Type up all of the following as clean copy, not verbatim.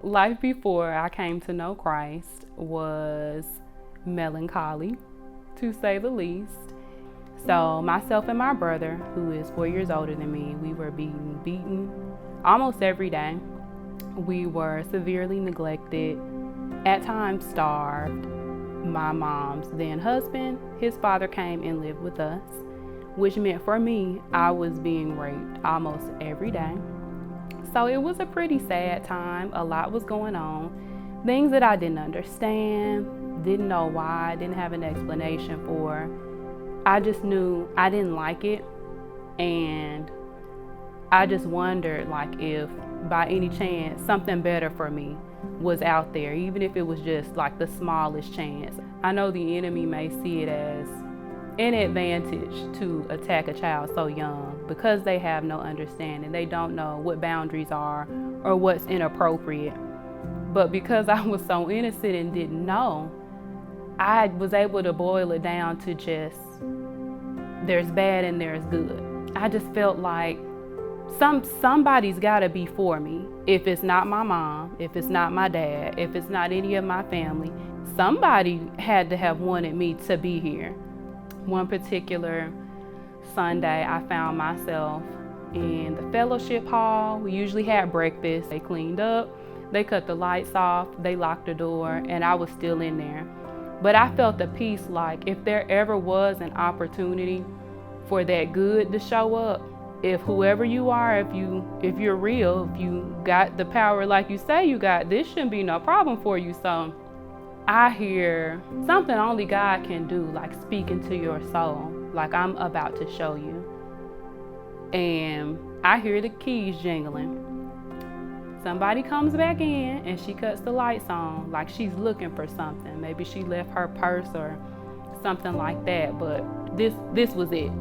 Life before I came to know Christ was melancholy, to say the least. So myself and my brother, who is 4 years older than me, we were being beaten almost every day. We were severely neglected, at times starved. My mom's then husband, his father came and lived with us, which meant for me, I was being raped almost every day. So it was a pretty sad time. A lot was going on. Things that I didn't understand, didn't know why, didn't have an explanation for. I just knew I didn't like it. And I just wondered like if by any chance something better for me was out there, even if it was just like the smallest chance. I know the enemy may see it as an advantage to attack a child so young because they have no understanding. They don't know what boundaries are or what's inappropriate. But because I was so innocent and didn't know, I was able to boil it down to just there's bad and there's good. I just felt like somebody's got to be for me. If it's not my mom, if it's not my dad, if it's not any of my family, somebody had to have wanted me to be here. One particular Sunday, I found myself in the fellowship hall. We usually had breakfast. They cleaned up, they cut the lights off, they locked the door, and I was still in there. But I felt a peace, like if there ever was an opportunity for that good to show up, if whoever you are, if you're real, if you got the power like you say you got, this shouldn't be no problem for you. So I hear something only God can do, like speaking to your soul, like I'm about to show you. And I hear the keys jingling. Somebody comes back in and she cuts the lights on, like she's looking for something. Maybe she left her purse or something like that, but this was it.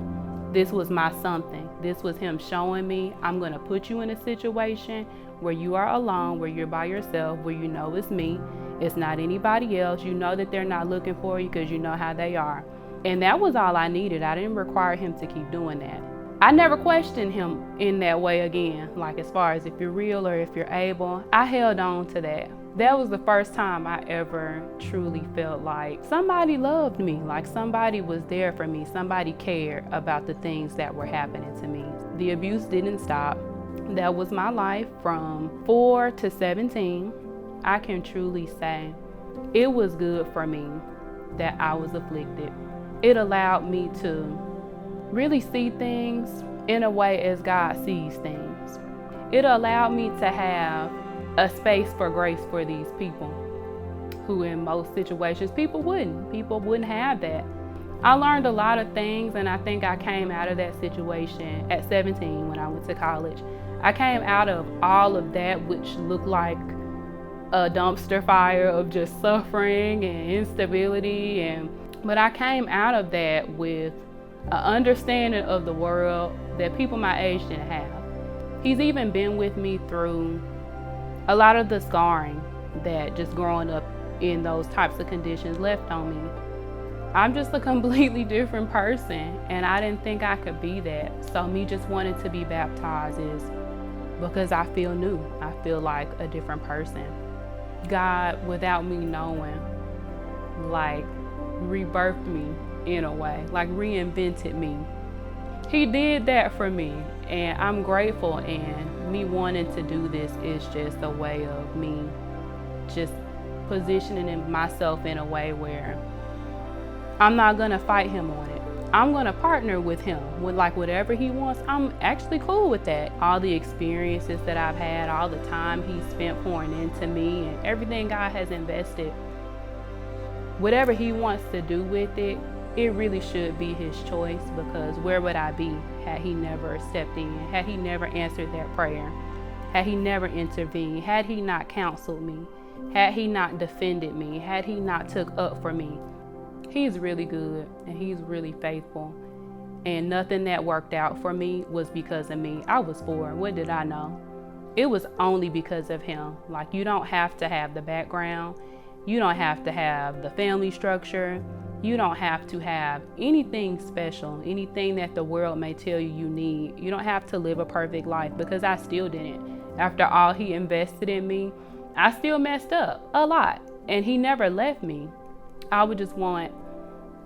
This was my something. This was him showing me, I'm gonna put you in a situation where you are alone, where you're by yourself, where you know it's me. It's not anybody else. You know that they're not looking for you because you know how they are. And that was all I needed. I didn't require him to keep doing that. I never questioned him in that way again, like as far as if you're real or if you're able. I held on to that. That was the first time I ever truly felt like somebody loved me, like somebody was there for me, somebody cared about the things that were happening to me. The abuse didn't stop. That was my life from 4 to 17. I can truly say it was good for me that I was afflicted. It allowed me to really see things in a way as God sees things. It allowed me to have a space for grace for these people who in most situations people wouldn't have that. I learned a lot of things, and I think I came out of that situation at 17 when I went to college. I came out of all of that which looked like a dumpster fire of just suffering and instability, but I came out of that with an understanding of the world that people my age didn't have. He's even been with me through a lot of the scarring that just growing up in those types of conditions left on me. I'm just a completely different person, and I didn't think I could be that. So me just wanting to be baptized is because I feel new. I feel like a different person. God, without me knowing, like rebirthed me in a way, like reinvented me. He did that for me, and I'm grateful, and me wanting to do this is just a way of me just positioning myself in a way where I'm not gonna fight him on it. I'm gonna partner with him with like whatever he wants. I'm actually cool with that. All the experiences that I've had, all the time he spent pouring into me, and everything God has invested, whatever he wants to do with it, it really should be his choice, because where would I be had he never stepped in, had he never answered that prayer, had he never intervened, had he not counseled me, had he not defended me, had he not took up for me. He's really good and he's really faithful, and nothing that worked out for me was because of me. I was 4. What did I know? It was only because of him. Like, you don't have to have the background. You don't have to have the family structure. You don't have to have anything special, anything that the world may tell you you need. You don't have to live a perfect life, because I still didn't. After all he invested in me, I still messed up a lot, and he never left me. I would just want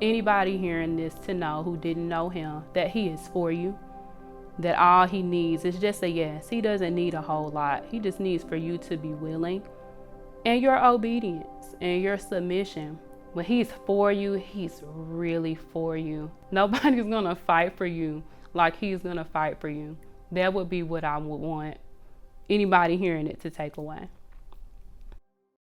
anybody hearing this to know who didn't know him that he is for you, that all he needs is just a yes. He doesn't need a whole lot. He just needs for you to be willing, and your obedience and your submission. When he's for you, he's really for you. Nobody's gonna fight for you like he's gonna fight for you. That would be what I would want anybody hearing it to take away.